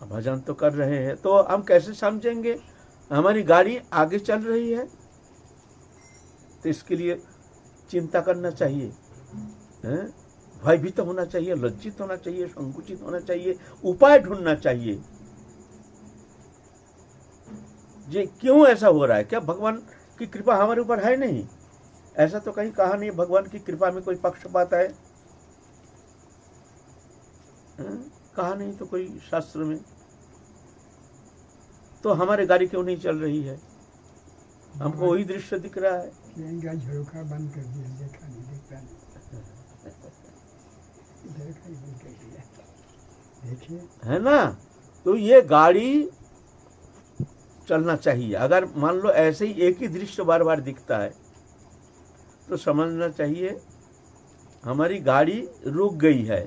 भजन तो कर रहे हैं, तो हम कैसे समझेंगे हमारी गाड़ी आगे चल रही है? तो इसके लिए चिंता करना चाहिए, भयभीत होना चाहिए, लज्जित होना चाहिए, संकुचित होना चाहिए, उपाय ढूंढना चाहिए। ये क्यों ऐसा हो रहा है? क्या भगवान की कृपा हमारे ऊपर है नहीं? ऐसा तो कहीं कहा नहीं भगवान की कृपा में कोई पक्षपात है, कहा नहीं तो कोई शास्त्र में। तो हमारे गाड़ी क्यों नहीं चल रही है? हमको वही दृश्य दिख रहा है। इनका झरोखा बंद कर दिया, देखा नहीं, देखता नहीं, झरोखा ही बंद कर दिया, देखिए, है ना? तो ये गाड़ी चलना चाहिए। अगर मान लो ऐसे ही एक ही दृश्य बार बार दिखता है तो समझना चाहिए हमारी गाड़ी रुक गई है।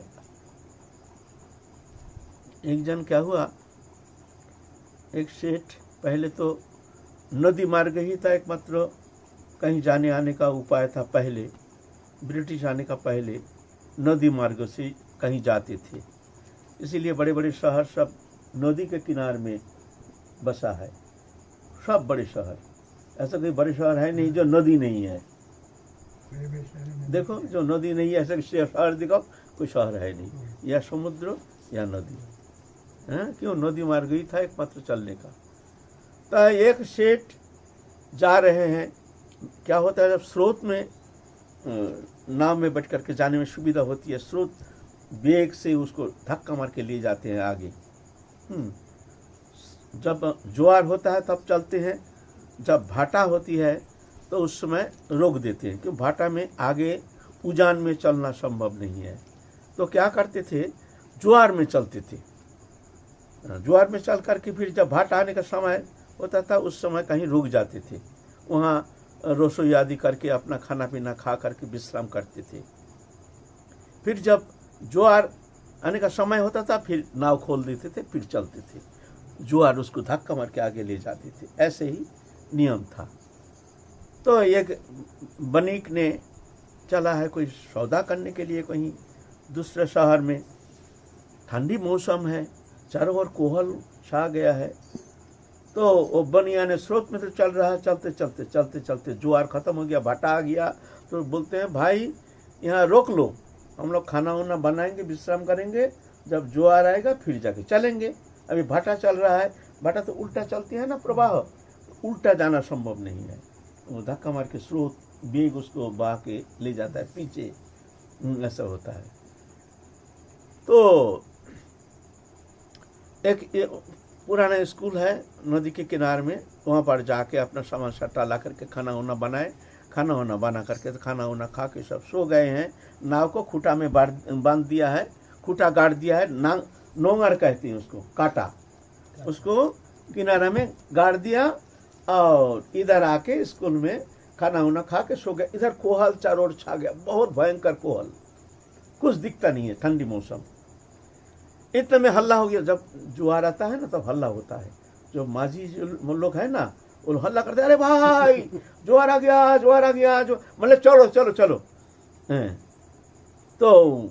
एक जन क्या हुआ, एक सेठ पहले तो नदी मार्ग ही था एकमात्र कहीं जाने आने का उपाय था। पहले ब्रिटिश आने का पहले नदी मार्ग से कहीं जाते थे, इसीलिए बड़े बड़े शहर सब नदी के किनारे में बसा है। सब बड़े शहर, ऐसा कोई बड़े शहर है नहीं जो नदी नहीं है। देखो जो नदी नहीं है ऐसा शहर दिखाओ, कोई शहर है नहीं, या समुद्र या नदी है। क्यों? नदी मार्ग ही था एकमात्र चलने का। तो एक सेठ जा रहे हैं, क्या होता है जब स्रोत में नाव में बैठ करके जाने में सुविधा होती है, स्रोत वेग से उसको धक्का मार के ले जाते हैं आगे। जब ज्वार होता है तब चलते हैं, जब भाटा होती है तो उस समय रोक देते हैं, क्योंकि भाटा में आगे उजान में चलना संभव नहीं है। तो क्या करते थे, ज्वार में चलते थे। ज्वार में चल करके फिर जब भाटा आने का समय होता था उस समय कहीं रुक जाते थे, वहाँ रसोई आदि करके अपना खाना पीना खा करके विश्राम करते थे। फिर जब ज्वार आने का समय होता था फिर नाव खोल देते थे, फिर चलते थे। ज्वार उसको धक्का मार के आगे ले जाते थे, ऐसे ही नियम था। तो एक बनीक ने चला है कोई सौदा करने के लिए कहीं दूसरे शहर में, ठंडी मौसम है, चारों ओर कोहल छा गया है। तो वो बनिया ने स्रोत में तो चल रहा है, चलते चलते चलते चलते ज्वार खत्म हो गया, भाटा आ गया। तो बोलते हैं भाई यहाँ रोक लो, हम लोग खाना वाना बनाएंगे, विश्राम करेंगे, जब ज्वार आएगा फिर जाके चलेंगे। अभी भाटा चल रहा है, भाटा तो उल्टा चलती है ना प्रवाह, उल्टा जाना संभव नहीं है। वो धक्का मार के स्रोत बेग उसको बहा के ले जाता है पीछे, ऐसा होता है। तो एक पुराना स्कूल है नदी के किनारे में, वहाँ पर जाके अपना सामान सट्टा ला करके खाना वाना बनाए, खाना वाना बना करके तो खाना वाना खा के सब सो गए हैं। नाव को खूटा में बांध दिया है, खूटा गाड़ दिया है, नोंगर कहते हैं उसको, काटा, उसको किनारे में गाड़ दिया और इधर आके स्कूल में खाना वाना खा के सो गए। इधर कोहल चारों ओर छा गया, बहुत भयंकर कोहल, कुछ दिखता नहीं है, ठंडी मौसम। इतने में हल्ला हो गया। जब ज्वार आता है ना तब हल्ला होता है। जो माझी लोग है ना वो हल्ला करते, अरे भाई ज्वार आ गया, ज्वार आ गया, जो मतलब चलो चलो चलो। तो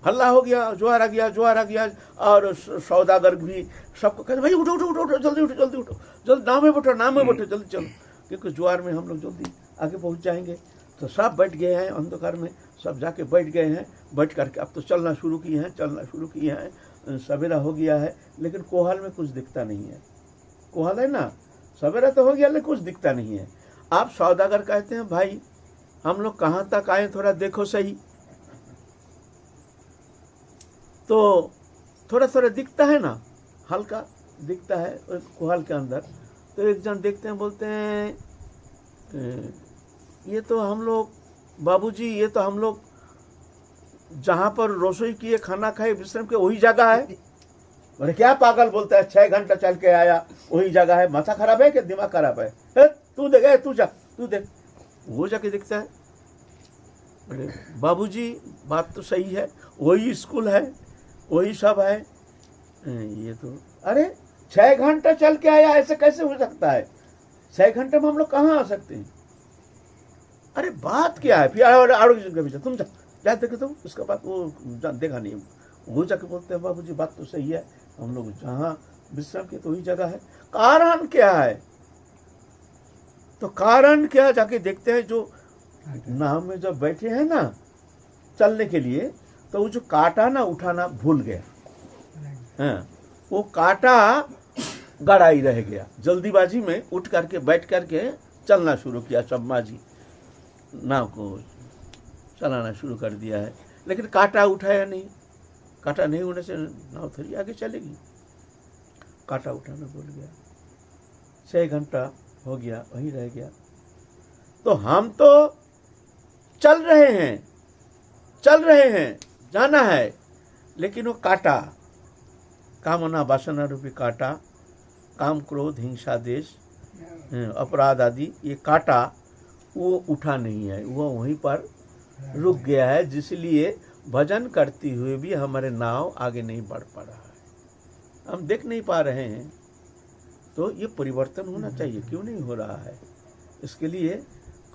हल्ला हो गया, ज्वार आ गया, ज्वार आ गया। और सौदागर भी सबको कहते, भाई उठो उठो उठो, जल्दी उठो, जल्दी उठो, जल्दी नाव में बैठो, नाव में बैठो, जल्दी चलो, क्योंकि ज्वार में हम लोग जल्दी आगे पहुंच जाएंगे। तो सब बैठ गए हैं अंधकार में, सब जाके बैठ गए हैं। बैठ करके अब तो चलना शुरू किए हैं, चलना शुरू किए हैं। सवेरा हो गया है लेकिन कोहल में कुछ दिखता नहीं है। कोहल है ना, सवेरा तो हो गया लेकिन कुछ दिखता नहीं है। आप सौदागर कहते हैं, भाई हम लोग कहाँ तक आए, थोड़ा देखो सही। तो थोड़ा थोड़ा दिखता है ना, हल्का दिखता है कोहल के अंदर। तो एक जन देखते हैं, बोलते हैं ये तो हम लोग बाबूजी, ये तो हम लोग जहाँ पर रसोई किए, खाना खाए, विश्राम किए, वही जगह है। बोले क्या पागल बोलता है, 6 घंटा चल के आया, वही जगह है। माथा खराब है कि दिमाग खराब है? तू देख, तू जा, तू देख। वो जाके दिखता है। बोले बाबूजी बात तो सही है, वही स्कूल है, वही सब है। ये तो अरे 6 घंटा चल के आया, ऐसे कैसे हो सकता है? 6 घंटे में हम लोग कहाँ आ सकते हैं? अरे बात क्या है? फिर आड़ो तुम जा देखे, तुम उसका बात वो देखा नहीं। वो जाके बोलते हैं बाबूजी बात तो सही है, हम लोग जहाँ विश्राम किए तो वही जगह है। कारण क्या है? तो कारण क्या, जाके देखते हैं। जो नाव में जब बैठे हैं ना चलने के लिए, तो वो जो कांटा ना उठाना भूल गया, हाँ, वो कांटा गड़ाई रह गया। जल्दीबाजी में उठ करके बैठ करके चलना शुरू किया। शम्मा जी नाव को चलाना शुरू कर दिया है, लेकिन कांटा उठाया नहीं। कांटा नहीं होने से नाव थोड़ी आगे चलेगी। कांटा उठाना भूल गया। 6 घंटा हो गया, वहीं रह गया। तो हम तो चल रहे हैं, जाना है, लेकिन वो कांटा, कामना वासना रूपी कांटा, काम क्रोध हिंसा देश अपराध आदि, ये कांटा वो उठा नहीं है, वो वहीं पर रुक गया है। जिसलिए भजन करते हुए भी हमारे नाव आगे नहीं बढ़ पा रहा है, हम देख नहीं पा रहे हैं। तो ये परिवर्तन होना चाहिए, क्यों नहीं हो रहा है? इसके लिए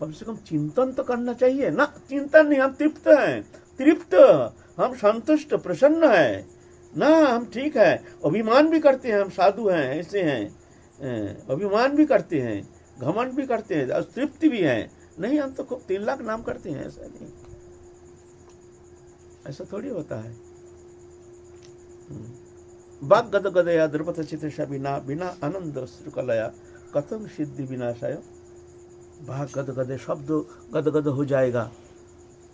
कम से कम चिंतन तो करना चाहिए ना। चिंतन नहीं, हम तृप्त, हम संतुष्ट प्रसन्न है ना, हम ठीक है। अभिमान भी करते हैं, हम साधु हैं, ऐसे हैं, अभिमान भी करते हैं, घमंड भी करते हैं, और तृप्ति भी है। नहीं, हम तो खूब 3 लाख नाम करते हैं, ऐसा नहीं, ऐसा थोड़ी होता है। वाग गद गदया द्रुपद चित्र बिना बिना आनंद श्रुकलया कथम सिद्धि विनाशाय। भाग गद गदे, शब्द गद गद हो जाएगा,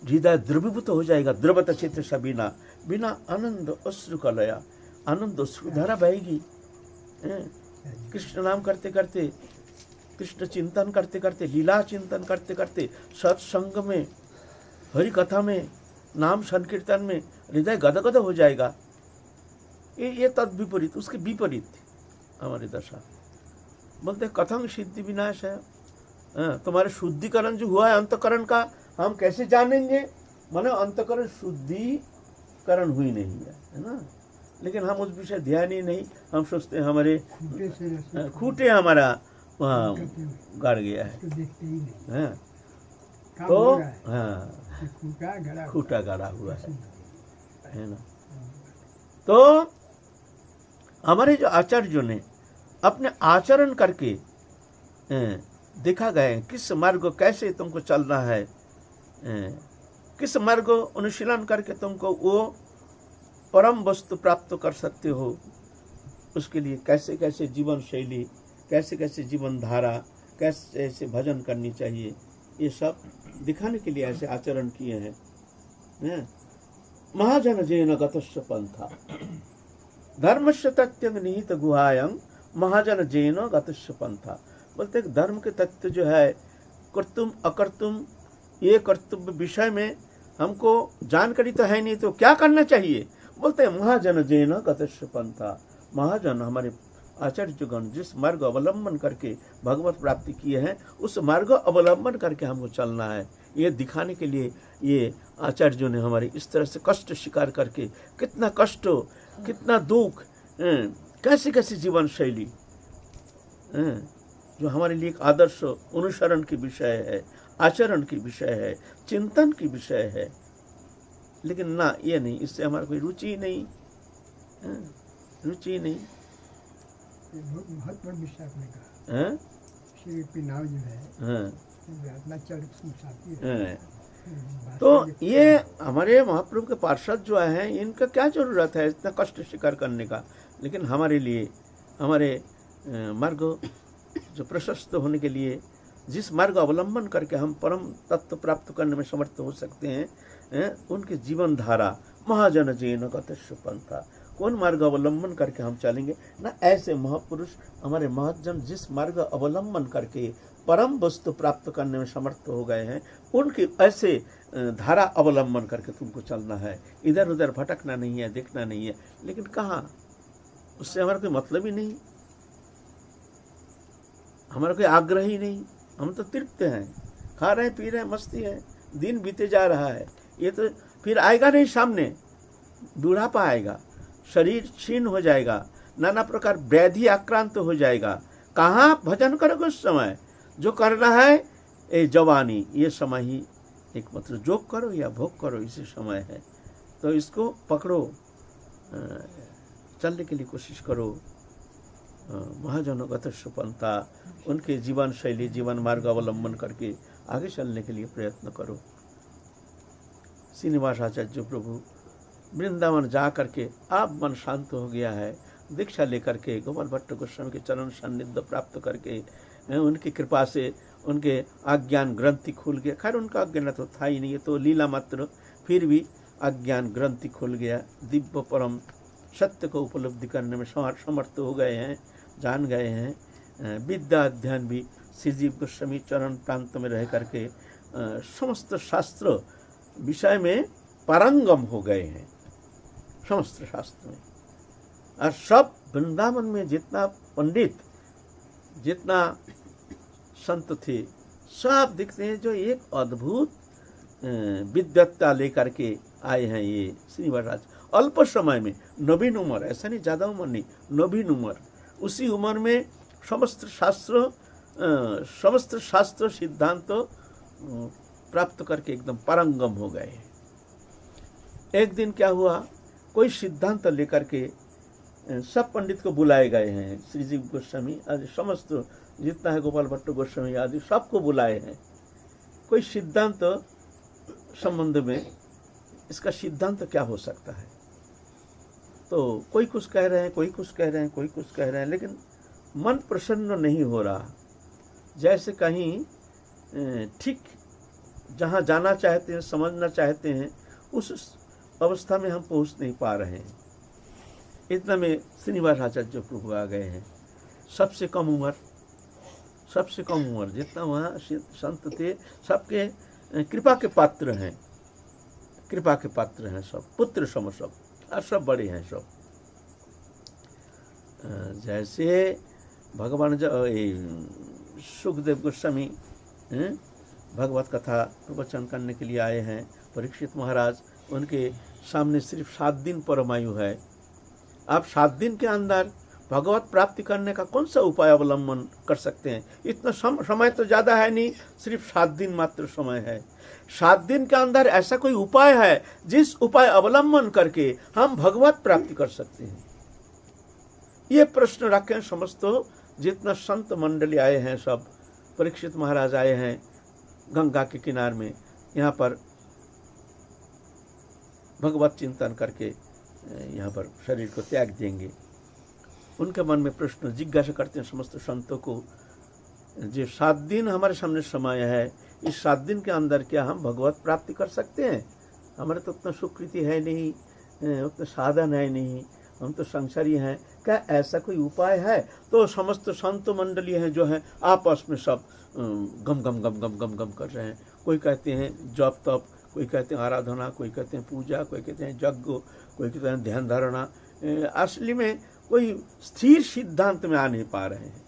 हृदय द्रवीभूत हो जाएगा। द्रुपद चित्र सा बिना बिना आनंद अश्रुकलया, आनंद अश्रुधारा बहेगी। कृष्ण नाम करते करते, कृष्ण चिंतन करते करते, लीला चिंतन करते करते, सत्संग में, हरि कथा में, नाम संकीर्तन में हृदय गदगद हो जाएगा। ये तद विपरीत, उसके विपरीत हमारी दशा। बोलते कथम सिद्धि विनाश है। तुम्हारे शुद्धिकरण जो हुआ है अंतकरण का, हम कैसे जानेंगे? माने अंतकरण शुद्धिकरण हुई नहीं है ना। लेकिन हम उस विषय ध्यान ही नहीं, हम सोचते हैं हमारे खूटे हमारा वहाँ गड़ गया है। तो हाँ, खूटा गड़ा हुआ है ना। तो हमारे जो आचार्यों ने अपने आचरण करके देखा गए किस मार्ग को कैसे तुमको चलना है, किस मार्ग को अनुशीलन करके तुमको वो परम वस्तु प्राप्त कर सकते हो। उसके लिए कैसे कैसे जीवन शैली, कैसे कैसे जीवन धारा, कैसे ऐसे भजन करनी चाहिए, ये सब दिखाने के लिए ऐसे आचरण किए हैं। महाजन जैन गतस्य पंथा धर्मस्य तथ्यं निहित गुहायं महाजन जैन गतस्य पंथा। बोलते धर्म के तथ्य जो है, कर्तुम अकर्तुम, ये कर्तव्य विषय में हमको जानकारी तो है नहीं, तो क्या करना चाहिए? बोलते महाजन जैन गतस्य पंथा। महाजन हमारे आचार्यगण जिस मार्ग अवलंबन करके भगवत प्राप्ति किए हैं, उस मार्ग अवलंबन करके हमको चलना है। ये दिखाने के लिए ये आचार्यों ने हमारे इस तरह से कष्ट स्वीकार करके, कितना कष्ट, कितना दुख, कैसी कैसी जीवन शैली जो हमारे लिए एक आदर्श अनुसरण की विषय है, आचरण की विषय है, चिंतन की विषय है। लेकिन ना, ये नहीं, इससे हमारा कोई रुचि नहीं, रुचि नहीं। बहुत बड़ा विषय आपने कहा। श्री नाव जो है, तो ये हमारे महाप्रभु के पार्षद जो हैं, इनका क्या जरूरत है इतना कष्ट स्वीकार करने का? लेकिन हमारे लिए, हमारे मार्ग जो प्रशस्त होने के लिए, जिस मार्ग अवलंबन करके हम परम तत्व प्राप्त करने में समर्थ हो सकते हैं, उनके जीवन धारा महाजन जैन गतस्य पंथा, कौन मार्ग अवलंबन करके हम चलेंगे ना। ऐसे महापुरुष हमारे महजन जिस मार्ग अवलंबन करके परम वस्तु प्राप्त करने में समर्थ हो गए हैं, उनके ऐसे धारा अवलंबन करके तुमको चलना है। इधर उधर भटकना नहीं है, देखना नहीं है। लेकिन कहाँ, उससे हमारा कोई मतलब ही नहीं, हमारा कोई आग्रह ही नहीं। हम तो तृप्त हैं, खा रहे हैं, पी रहे हैं, मस्ती है, दिन बीते जा रहा है। ये तो फिर आएगा नहीं सामने, बुढ़ापा आएगा, शरीर क्षीण हो जाएगा, नाना प्रकार व्याधि आक्रांत हो जाएगा। कहाँ भजन करोगे उस समय? जो करना है ये जवानी, ये समय ही एकमात्र जोग करो या भोग करो, इसी समय है। तो इसको पकड़ो, चलने के लिए कोशिश करो। महाजनों पंथा, उनके जीवन शैली जीवन मार्ग अवलंबन करके आगे चलने के लिए प्रयत्न करो। श्रीनिवास आचार्य प्रभु वृंदावन जा करके आप मन शांत हो गया है, दीक्षा लेकर के गोपाल भट्ट गोस्वामी के चरण सान्निध्य प्राप्त करके उनकी कृपा से उनके अज्ञान ग्रंथि खुल गया। खैर उनका अज्ञान तो था ही नहीं, ये तो लीला मात्र, फिर भी अज्ञान ग्रंथि खुल गया। दिव्य परम सत्य को उपलब्धि करने में समर्थ हो गए हैं, जान गए हैं। विद्या अध्ययन भी श्री जीव गोस्वामी चरण प्रांत में रह करके समस्त शास्त्र विषय में पारंगम हो गए हैं, समस्त शास्त्र में। और सब वृंदावन में जितना पंडित जितना संत थे सब दिखते हैं जो एक अद्भुत विद्वत्ता लेकर के आए हैं। ये श्रीनिवास अल्प समय में, नवीन उम्र, ऐसा नहीं ज़्यादा उम्र नहीं, नवीन उम्र, उसी उम्र में समस्त शास्त्र सिद्धांत प्राप्त करके एकदम पारंगम हो गए। एक दिन क्या हुआ, कोई सिद्धांत लेकर के सब पंडित को बुलाए गए हैं। श्री जीव गोस्वामी आदि समस्त जितना है गोपाल भट्ट गोस्वामी आदि सबको बुलाए हैं। कोई सिद्धांत संबंध में, इसका सिद्धांत क्या हो सकता है, तो कोई कुछ कह रहे हैं, कोई कुछ कह रहे हैं, कोई कुछ कह रहे हैं, लेकिन मन प्रसन्न नहीं हो रहा। जैसे कहीं ठीक जहाँ जाना चाहते हैं, समझना चाहते हैं, उस अवस्था में हम पहुँच नहीं पा रहे हैं। इतना में श्रीनिवास आचार्य प्रभु आ गए हैं। सबसे कम उम्र, जितना वहाँ संत थे सबके कृपा के पात्र हैं, सब पुत्र सम सब, और सब बड़े हैं सब। जैसे भगवान सुखदेव गोस्वामी भगवत कथा प्रवचन करने के लिए आए हैं। परीक्षित महाराज, उनके सामने सिर्फ 7 दिन परमायु है। आप 7 दिन के अंदर भगवत प्राप्ति करने का कौन सा उपाय अवलंबन कर सकते हैं? इतना समय तो ज़्यादा है नहीं, सिर्फ 7 दिन मात्र समय है। 7 दिन के अंदर ऐसा कोई उपाय है जिस उपाय अवलंबन करके हम भगवत प्राप्ति कर सकते हैं? ये प्रश्न रखें समस्त जितना संत मंडली आए हैं सब। परीक्षित महाराज आए हैं गंगा के किनार में, यहाँ पर भगवत चिंतन करके यहाँ पर शरीर को त्याग देंगे। उनके मन में प्रश्न जिज्ञासा करते हैं समस्त संतों को, जो 7 दिन हमारे सामने समय है, इस 7 दिन के अंदर क्या हम भगवत प्राप्ति कर सकते हैं? हमारे तो उतना सुकृति है नहीं, उतना साधन है नहीं, हम तो संसारी हैं, क्या ऐसा कोई उपाय है? तो समस्त संत मंडली हैं जो हैं आपस में सब गम गम गम गम गम गम कर रहे हैं। कोई कहते हैं जप तप, कोई कहते हैं आराधना, कोई कहते हैं पूजा, कोई कहते हैं यज्ञ, कोई कहते हैं ध्यान धारणा। असली में कोई स्थिर सिद्धांत में आ नहीं पा रहे हैं।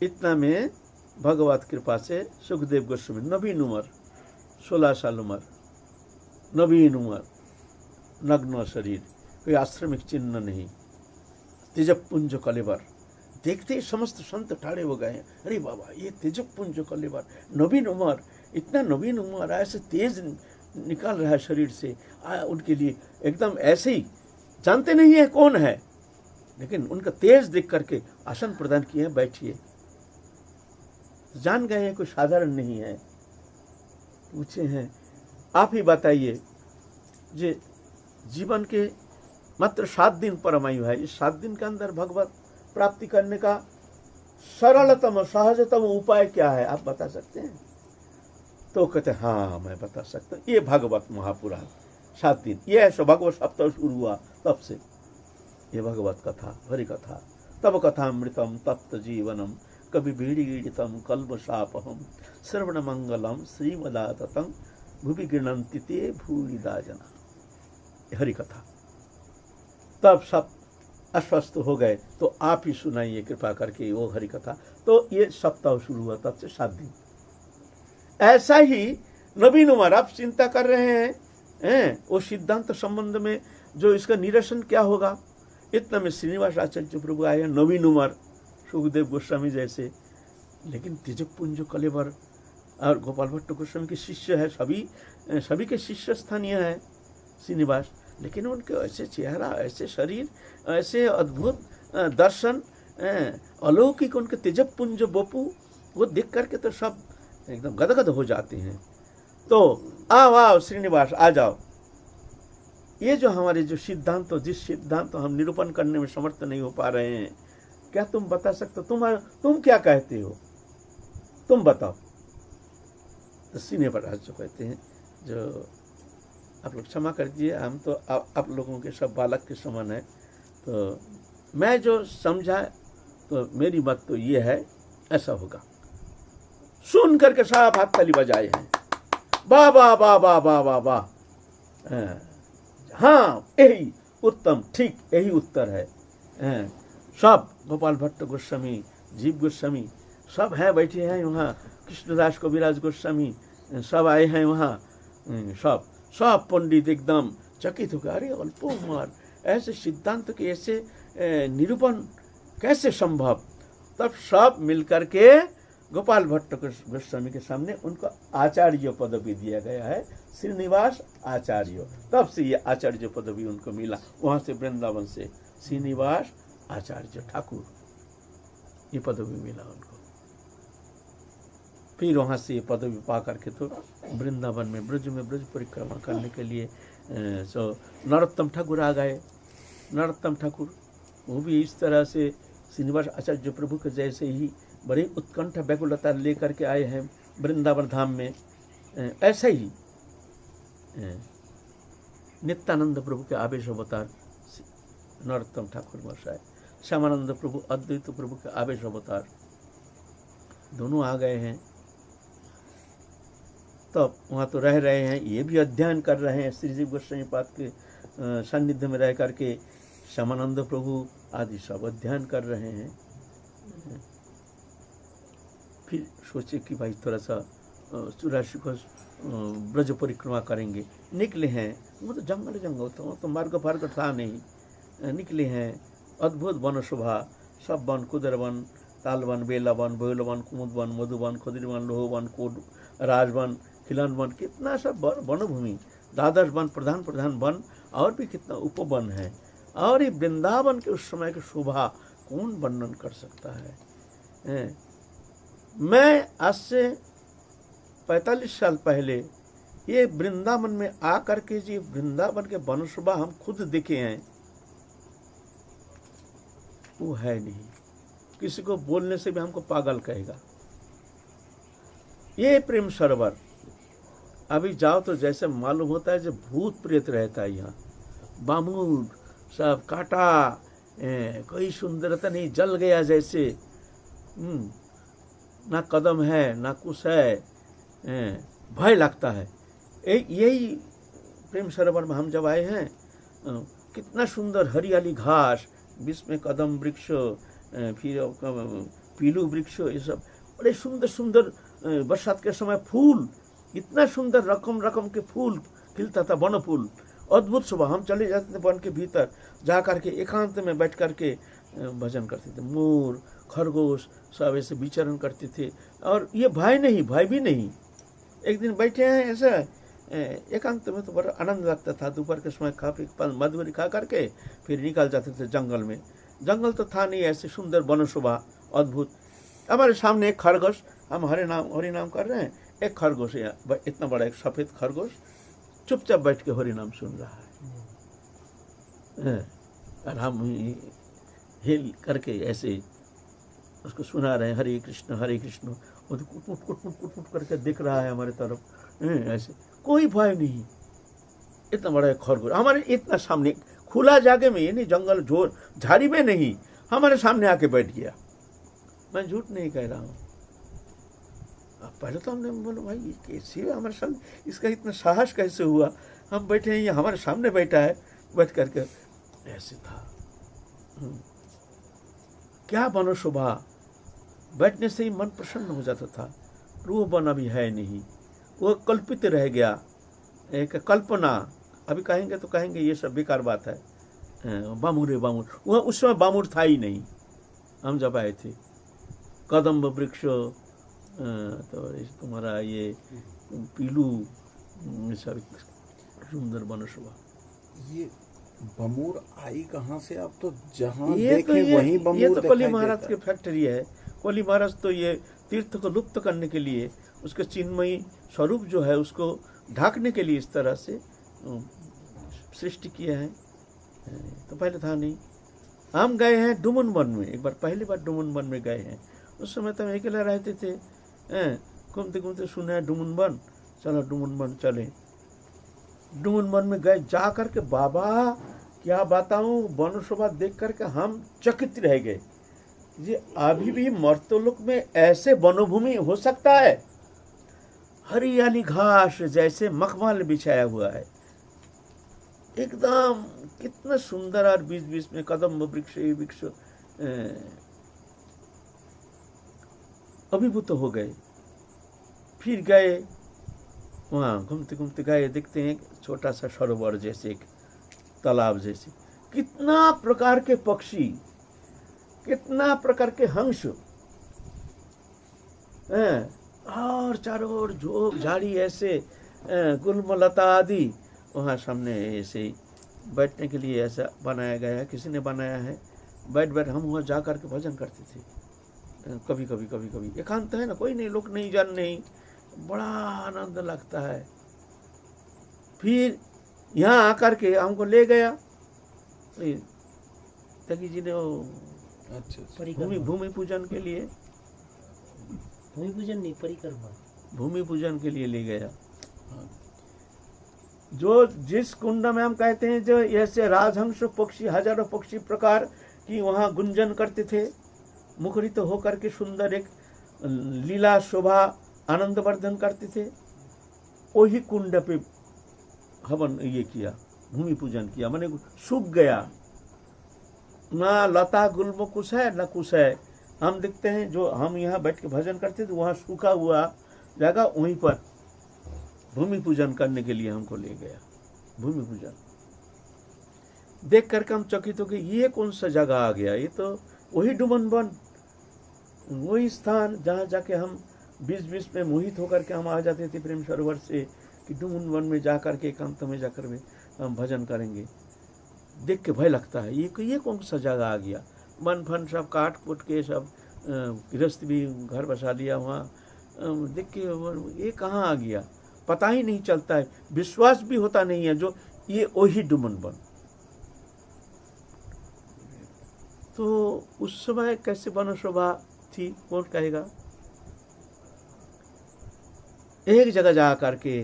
इतना में भगवत कृपा से सुखदेव गोस्वामी, नवीन उम्र, 16 साल उम्र, नवीन उम्र, नग्न शरीर, कोई आश्रमिक चिन्ह नहीं, तेजपुंज कलेवर, देखते ही समस्त संत ठाड़े हो गए हैं। अरे बाबा, ये तेजपुंज कलेवर, नवीन उम्र, इतना नवीन उम्र, ऐसे तेज निकाल रहा है शरीर से। उनके लिए एकदम ऐसे ही जानते नहीं है कौन है, लेकिन उनका तेज देख करके आसन प्रदान किए हैं, बैठिए। जान गए हैं कोई साधारण नहीं है। पूछे हैं आप ही बताइए, जे जीवन के मात्र 7 दिन परमायु है, इस 7 दिन के अंदर भगवत प्राप्ति करने का सरलतम सहजतम उपाय क्या है, आप बता सकते हैं? तो कहते हैं हाँ मैं बता सकता हूँ, ये भागवत महापुराण 7 दिन, ये ऐसा भगवत सप्ताह शुरू हुआ तब से ये भगवत कथा, हरि कथा। तब कथामृतम तप्त जीवनम कवि बीड़ीड़ितम कल्मषापहम श्रवण मंगलम श्रीमदाततं भुवि गृह्णन्ति ते भूरिदा जना। हरि कथा। तब सब अस्वस्थ हो गए, तो आप ही सुनाइए कृपा करके वो हरि कथा। तो ये सप्ताह शुरू हुआ तब से 7 दिन। ऐसा ही नवीन उम्र, आप चिंता कर रहे हैं वो सिद्धांत संबंध में जो इसका निरसन क्या होगा। इतना में श्रीनिवास आचार्य प्रभु आए, नवीन उम्र, सुखदेव गोस्वामी जैसे, लेकिन तेजपुंज कलेवर और गोपाल भट्ट गोस्वामी के शिष्य है, सभी के शिष्य स्थानीय है श्रीनिवास। लेकिन उनके ऐसे चेहरा, ऐसे शरीर, ऐसे अद्भुत दर्शन, अलौकिक उनके तेजपुंज बपू, वो देख करके तो सब एकदम गदगद हो जाते हैं। तो आओ आओ श्रीनिवास आ जाओ। ये जो हमारे जो सिद्धांत, जिस सिद्धांत हम निरूपण करने में समर्थ नहीं हो पा रहे हैं, क्या तुम बता सकते हो? तुम क्या कहते हो, तुम बताओ। तो श्रीनिवास जो कहते हैं, जो आप लोग क्षमा कर दीजिए, हम तो आप लोगों के सब बालक के समान है, तो मैं जो समझा तो मेरी बात तो ये है, ऐसा होगा। सुन करके सब हाथ ताली बजाए हैं, वाह वाह वाह वाह वाह वाह वाह, हाँ यही उत्तम, ठीक यही उत्तर है। सब गोपाल भट्ट गोस्वामी, जीव गोस्वामी सब हैं, बैठे हैं वहाँ, कृष्णदास कविराज गोस्वामी सब आए हैं वहाँ, सब पंडित एकदम चकित हो गए, अरे अल्पोमार ऐसे सिद्धांत के ऐसे निरूपण कैसे संभव। तब सब मिलकर के गोपाल भट्ट गोस्वामी के सामने उनको आचार्य पदवी दिया गया है, श्रीनिवास आचार्य। तब से ये आचार्य पदवी उनको मिला, वहाँ से वृंदावन से श्रीनिवास आचार्य ठाकुर ये पदवी मिला उनको। फिर वहाँ से ये पदवी पा करके तो वृंदावन में ब्रज परिक्रमा करने के लिए नरोत्तम ठाकुर आ गए। नरोत्तम ठाकुर वो भी इस तरह से श्रीनिवास आचार्य प्रभु के जैसे ही बड़ी उत्कंठा व्याकुलता लेकर के आए हैं वृंदावन धाम में। ऐसा ही नित्यानंद प्रभु के आवेश अवतार नरोत्तम ठाकुर महाशय, श्यामानंद प्रभु अद्वैत प्रभु के आवेश अवतार दोनों आ गए हैं। तब वहाँ तो रह रहे हैं, ये भी अध्ययन कर रहे हैं श्रीजीव गोस्वामी पाद के सानिध्य में रह करके। श्यामानंद प्रभु आदि सब अध्ययन कर रहे हैं। फिर सोचे कि भाई थोड़ा सा 84 को ब्रज परिक्रमा करेंगे। निकले हैं, वो तो जंगल तो मार्ग फार्ग था नहीं। निकले हैं, अद्भुत वन शोभा, सब वन, कुदर वन, ताल वन, बेला वन, बोयल वन, कुमुद वन, मधु वन, खदिर वन, लोह वन, कोड राजवन, खिलन वन, कितना सब वनभूमि, द्वादश वन, प्रधान वन, और भी कितना उपवन है। और ये वृंदावन के उस समय की शोभा कौन वर्णन कर सकता है। मैं आज से 45 साल पहले ये वृंदावन में आकर के जी वृंदावन के वन शोभा हम खुद देखे हैं, वो है नहीं। किसी को बोलने से भी हमको पागल कहेगा। ये प्रेम सरोवर अभी जाओ तो जैसे मालूम होता है जो भूत प्रेत रहता है यहाँ। बामुर सब काटा, कोई सुंदरता नहीं, जल गया जैसे। ना कदम है ना कुछ है, भय लगता है। यही प्रेम सरोवर में हम जब आए हैं, कितना सुंदर हरियाली घास, बीच में कदम वृक्ष, फिर पीलू वृक्ष, ये सब बड़े सुंदर सुंदर। बरसात के समय फूल, इतना सुंदर रकम के फूल खिलता था, वन फूल, अद्भुत शोभा। हम चले जाते थे वन के भीतर, जा करके एकांत में बैठ करके भजन करते थे। मोर खरगोश सब ऐसे विचरण करते थे, और ये भय भी नहीं। एक दिन बैठे हैं ऐसा एकांत में, तो बड़ा आनंद लगता था। दोपहर के समय खा पी मधुरी खा करके फिर निकल जाते थे जंगल में। जंगल तो था नहीं, ऐसे सुंदर वन शोभा अद्भुत। हमारे सामने एक खरगोश, हम हरि नाम कर रहे हैं, एक खरगोश, इतना बड़ा एक सफेद खरगोश चुपचाप बैठ के हरि नाम सुन रहा है। और हम हिल करके ऐसे उसको सुना रहे हैं, हरे कृष्ण हरे कृष्ण। वो तो कुट करके देख रहा है हमारे तरफ, ऐसे कोई भय नहीं। इतना बड़ा एक खरगोश हमारे इतना सामने, खुला जागे में, ये नहीं जंगल झोर झाड़ी में नहीं, हमारे सामने आके बैठ गया। मैं झूठ नहीं कह रहा हूँ। पहले तो हमने बोला भाई ये कैसे हमारे सामने, इसका इतना साहस कैसे हुआ। हम बैठे हैं, ये हमारे सामने बैठा है, बैठ करके ऐसे था। क्या बनो शोभा, बैठने से ही मन प्रसन्न हो जाता था। रूह बन अभी है नहीं, वो कल्पित रह गया, एक कल्पना। अभी कहेंगे तो कहेंगे ये सब बेकार बात है, बामुर। वह उस समय बामुर था ही नहीं, हम जब आए थे। कदम्ब वृक्ष, तो तुम्हारा ये पीलू, सब सुंदर वन शोभा। ये बमूर आई कहाँ से? आप तो जहाँ ये देखे तो ये वहीं बमूर ये तो कोली दिखाई महाराज देता की है। फैक्ट्री है। कोली महाराज तो ये तीर्थ को लुप्त करने के लिए, उसके चिन्मयी स्वरूप जो है उसको ढाकने के लिए इस तरह से सृष्टि किया है। तो पहले था नहीं। हम गए हैं डुमन वन में, एक बार पहली बार डुमन वन में गए हैं। उस समय तो हम अकेले रहते थे, घूमते घूमते सुने डुमन वन, चलो डुमन वन चले। डुमन वन में गए, जा करके बाबा क्या बताऊं, वन शोभा देख करके हम चकित रह गए। ये अभी भी मर्तलोक में ऐसे वनभूमि हो सकता है? हरियाली घास जैसे मखमल बिछाया हुआ है, एकदम कितना सुंदर। और बीच बीच में कदम वृक्ष ही वृक्ष अभिभूत हो गए। फिर गए वहाँ, घूमते घूमते गए, देखते हैं छोटा सा सरोवर जैसे, एक तालाब जैसे, कितना प्रकार के पक्षी, कितना प्रकार के हंस, और चारों ओर झोप झाड़ी ऐसे, गुलमलता आदि। वहाँ सामने ऐसे बैठने के लिए ऐसा बनाया गया है, किसी ने बनाया है। बैठ बैठ हम वहाँ जा कर के भजन करते थे। कभी कभी कभी कभी एकांत है ना, कोई नहीं, लोग नहीं, जान नहीं, बड़ा आनंद लगता है। फिर यहाँ आकर के हमको ले गया तकी जी ने वो भूमि पूजन के लिए, भूमि पूजन नहीं, परिक्रमा, भूमि पूजन के लिए ले गया। जो जिस कुंड में हम कहते हैं जो ऐसे राजहंस पक्षी, हजारों पक्षी प्रकार की वहाँ गुंजन करते थे, मुखरित होकर के सुंदर एक लीला शोभा आनंद वर्धन करते थे, वही कुंड पे हवन ये किया, भूमि पूजन किया। माने सूख गया ना, लता गुल्म कुछ है ना कुछ है। हम देखते हैं जो हम यहाँ बैठ के भजन करते थे, वहाँ सूखा हुआ जगह, वहीं पर भूमि पूजन करने के लिए हमको ले गया। भूमि पूजन देख करके हम चकित हो गए, ये कौन सा जगह आ गया? ये तो वही डुमन वन, वही स्थान जहाँ जाके हम बीच बीच में मोहित होकर के हम आ जाते थे प्रेम सरोवर से, कि डुमन वन में जा कर के एकांत में जाकर में हम भजन करेंगे। देख के भय लगता है, ये कौन सा जगह आ गया? मन फन सब काट कूट के सब गृहस्थ भी घर बसा लिया वहाँ, देख के ये कहाँ आ गया पता ही नहीं चलता है, विश्वास भी होता नहीं है जो ये वही डुमन वन। तो उस समय कैसे वन शोभा थी, कौन कहेगा? एक जगह जा करके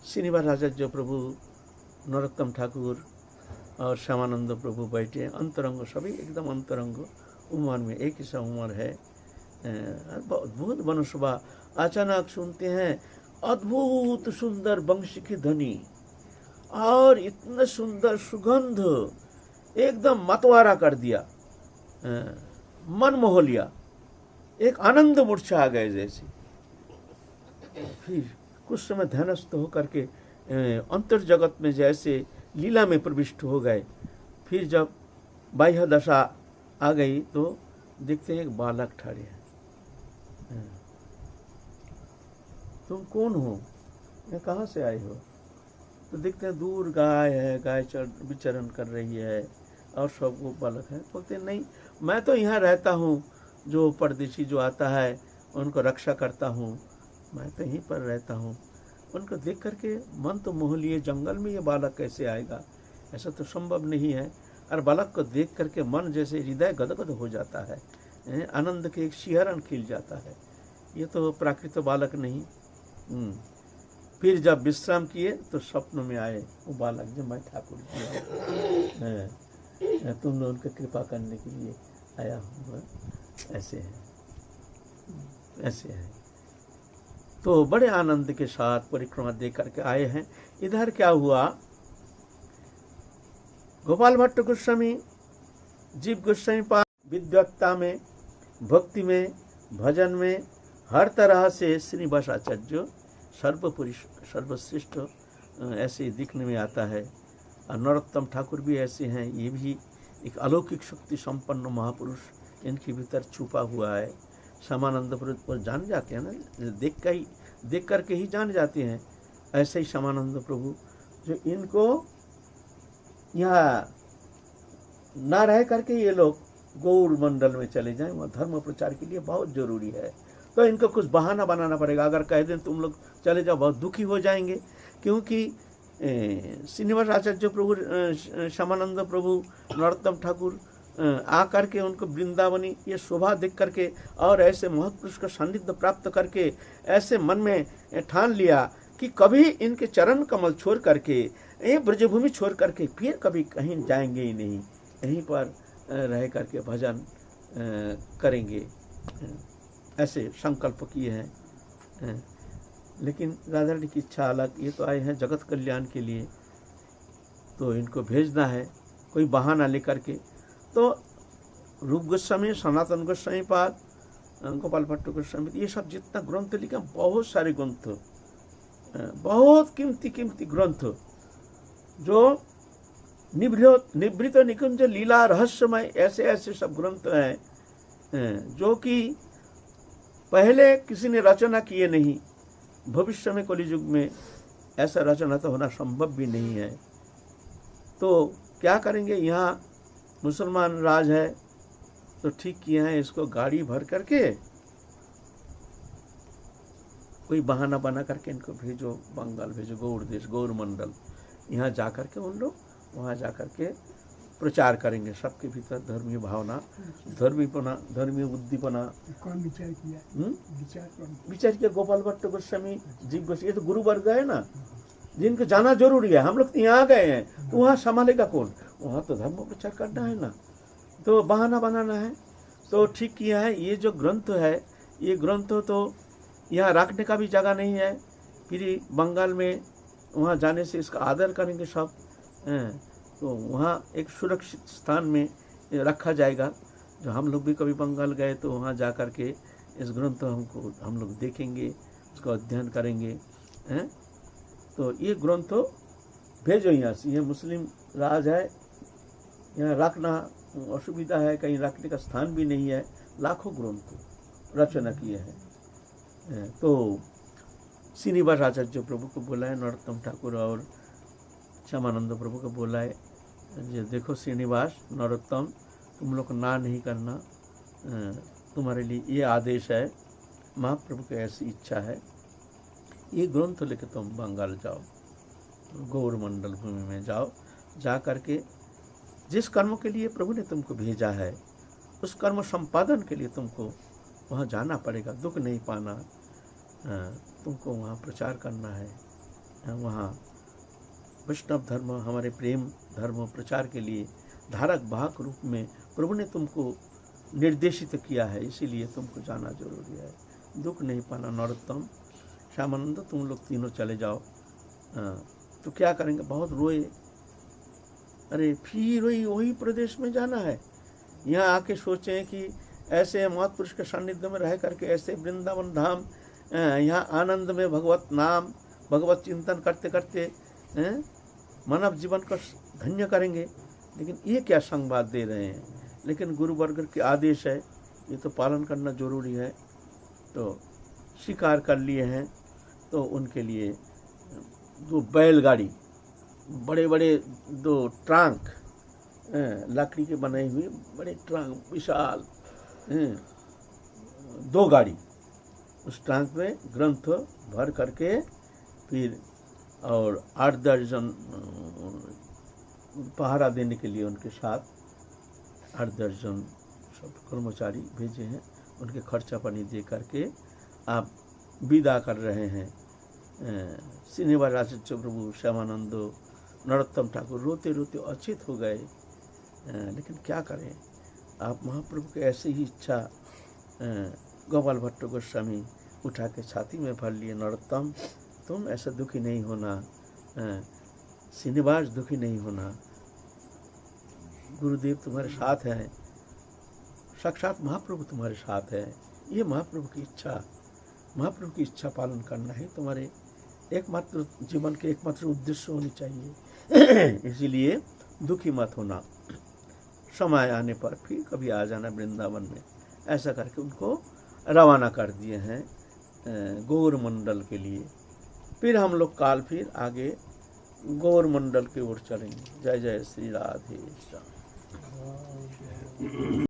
श्रीनिवास आचार्य प्रभु, नरोत्तम ठाकुर और श्यामानंद प्रभु बैठे, अंतरंग सभी एकदम अंतरंग उम्र में, एक ही सा उम्र है, अद्भुत वन शोभा। अचानक सुनते हैं अद्भुत सुंदर वंशी की ध्वनि और इतना सुंदर सुगंध, एकदम मतवारा कर दिया, मन मोह लिया, एक आनंद मूर्छा आ गए जैसे। फिर कुछ समय ध्यानस्थ होकर के अंतर जगत में जैसे लीला में प्रविष्ट हो गए। फिर जब बाह्य दशा आ गई तो देखते हैं एक बालक ठहरे हैं। तुम कौन हो, ये कहाँ से आए हो? तो देखते हैं दूर गाय है, गाय विचरण कर रही है और सब वो बालक है। बोलते नहीं, मैं तो यहाँ रहता हूँ, जो परदेशी जो आता है उनको रक्षा करता हूँ, मैं तो यहीं पर रहता हूँ। उनको देख करके मन तो मोह लिए, जंगल में ये बालक कैसे आएगा, ऐसा तो संभव नहीं है। और बालक को देख करके मन जैसे हृदय गदगद हो जाता है, आनंद के एक शिहरण खिल जाता है, ये तो प्राकृत बालक नहीं। फिर जब विश्राम किए तो स्वप्न में आए वो बालक, जो मैं ठाकुर जी तुम लोगों की कृपा करने के लिए आया हूँ, ऐसे है, ऐसे है। तो बड़े आनंद के साथ परिक्रमा दे करके आए हैं। इधर क्या हुआ, गोपाल भट्ट गोस्वामी, जीव गोस्वामी पाद विद्वत्ता में, भक्ति में, भजन में हर तरह से श्रीनिवास आचार्य सर्वश्रेष्ठ ऐसे दिखने में आता है। और नरोत्तम ठाकुर भी ऐसे हैं, ये भी एक अलौकिक शक्ति संपन्न महापुरुष इनके भीतर छुपा हुआ है। श्यामानंद प्रभु जान जाते हैं ना, देख करके ही जान जाते हैं। ऐसे ही श्यामानंद प्रभु जो इनको यहाँ ना रह करके ये लोग गौड़ मंडल में चले जाएं, वहाँ धर्म प्रचार के लिए बहुत जरूरी है। तो इनको कुछ बहाना बनाना पड़ेगा। अगर कह दें तुम लोग चले जाओ, बहुत दुखी हो जाएंगे, क्योंकि श्रीनिवास आचार्य प्रभु, श्यामानंद प्रभु, नरोत्तम ठाकुर आकर के उनको वृंदावनी ये शोभा देख करके और ऐसे महत्पुरुष का सानिध्य प्राप्त करके ऐसे मन में ठान लिया कि कभी इनके चरण कमल छोड़ करके, ये ब्रजभूमि छोड़ करके फिर कभी कहीं जाएंगे ही नहीं, यहीं पर रह करके भजन करेंगे, ऐसे संकल्प किए हैं। लेकिन राधा रानी की इच्छा अलग, ये तो आए हैं जगत कल्याण के लिए, तो इनको भेजना है कोई बहाना लेकर के। तो रूप गोस्वामी, सनातन गोस्वामी पाद, गोपाल भट्ट गोस्वामी, ये सब जितना ग्रंथ लिखा, बहुत सारे ग्रंथ, बहुत कीमती ग्रंथ जो निवृत निकुंज लीला रहस्यमय, ऐसे ऐसे सब ग्रंथ हैं जो कि पहले किसी ने रचना किए नहीं, भविष्य में कलियुग में ऐसा रचना तो होना संभव भी नहीं है। तो क्या करेंगे, यहाँ मुसलमान राज है तो ठीक किए हैं, इसको गाड़ी भर करके कोई बहाना बना करके इनको भेजो, बंगाल भेजो, गौड़ देश, गौड़ मंडल, यहाँ जा करके उन लोग वहाँ जा करके प्रचार करेंगे, सबके भीतर धर्मीय भावना, धर्मीय उद्दीपना। कौन विचार किया? विचार किया गोपाल भट्ट गोस्वामी, जीव गोस्वामी, ये तो गुरु वर्ग है ना, जिनको जाना जरूरी है। हम लोग तो यहाँ गए हैं, तो वहाँ संभालेगा कौन? वहाँ तो धर्म प्रचार करना है ना, तो बहाना बनाना है। तो ठीक किया है। ये जो ग्रंथ है, ये ग्रंथ तो यहाँ रखने का भी जगह नहीं है, फिर बंगाल में वहाँ जाने से इसका आदर करेंगे सब, तो वहाँ एक सुरक्षित स्थान में रखा जाएगा। जो हम लोग भी कभी बंगाल गए तो वहाँ जा कर के इस ग्रंथ हम लोग देखेंगे, उसका अध्ययन करेंगे, हैं। तो ये ग्रंथ भेजो यहाँ से, ये मुस्लिम राज है, यहाँ रखना असुविधा है, कहीं रखने का स्थान भी नहीं है। लाखों ग्रंथ रचना किए हैं। तो श्रीनिवास आचार्य प्रभु को बोला है, नरोत्तम ठाकुर और श्यामानंद प्रभु को बोला है, ये देखो श्रीनिवास, नरोत्तम, तुम लोग ना नहीं करना, तुम्हारे लिए ये आदेश है, महाप्रभु की ऐसी इच्छा है, ये ग्रंथ लेके तुम बंगाल जाओ, गौड़ मंडल भूमि में जाओ, जा करके जिस कर्म के लिए प्रभु ने तुमको भेजा है उस कर्म संपादन के लिए तुमको वहाँ जाना पड़ेगा, दुख नहीं पाना, तुमको वहाँ प्रचार करना है। वहाँ वैष्णव धर्म, हमारे प्रेम धर्म प्रचार के लिए धारक वाहक रूप में प्रभु ने तुमको निर्देशित किया है, इसीलिए तुमको जाना जरूरी है, दुख नहीं पाना। नरोत्तम, श्यामानंद, तुम लोग तीनों चले जाओ। तो क्या करेंगे, बहुत रोए, अरे फिर वही प्रदेश में जाना है। यहाँ आके सोचें कि ऐसे महापुरुष के सानिध्य में रह करके ऐसे वृंदावन धाम, यहाँ आनंद में भगवत नाम, भगवत चिंतन करते करते मानव जीवन को धन्य करेंगे। लेकिन ये क्या संवाद दे रहे हैं, लेकिन गुरु वर्ग के आदेश है, ये तो पालन करना जरूरी है। तो स्वीकार कर लिए हैं। तो उनके लिए दो बैलगाड़ी, बड़े बड़े दो ट्रंक, लकड़ी के बनाई हुई बड़े ट्रंक, विशाल 2 गाड़ी, उस ट्रंक में ग्रंथ भर करके फिर और 8-10 जन पहरा देने के लिए उनके साथ 8-10 जन सब कर्मचारी भेजे हैं, उनके खर्चा पानी दे करके आप विदा कर रहे हैं। श्रीनिवास आचार्य प्रभु, श्यामानंद, नरोत्तम ठाकुर रोते रोते अचेत हो गए। लेकिन क्या करें, आप महाप्रभु की ऐसे ही इच्छा, गोपाल भट्ट गोस्वामी उठा के छाती में भर लिए, नरोत्तम तुम ऐसा दुखी नहीं होना, श्रीनिवास दुखी नहीं होना, गुरुदेव तुम्हारे साथ हैं, साक्षात महाप्रभु तुम्हारे साथ है। ये महाप्रभु की इच्छा, महाप्रभु की इच्छा पालन करना है तुम्हारे एकमात्र जीवन के एकमात्र उद्देश्य होनी चाहिए। इसीलिए दुखी मत होना, समय आने पर फिर कभी आ जाना वृंदावन में। ऐसा करके उनको रवाना कर दिए हैं गौर मंडल के लिए। फिर हम लोग काल फिर आगे गौर मंडल की ओर चलेंगे। जय जय श्री राधे श्याम।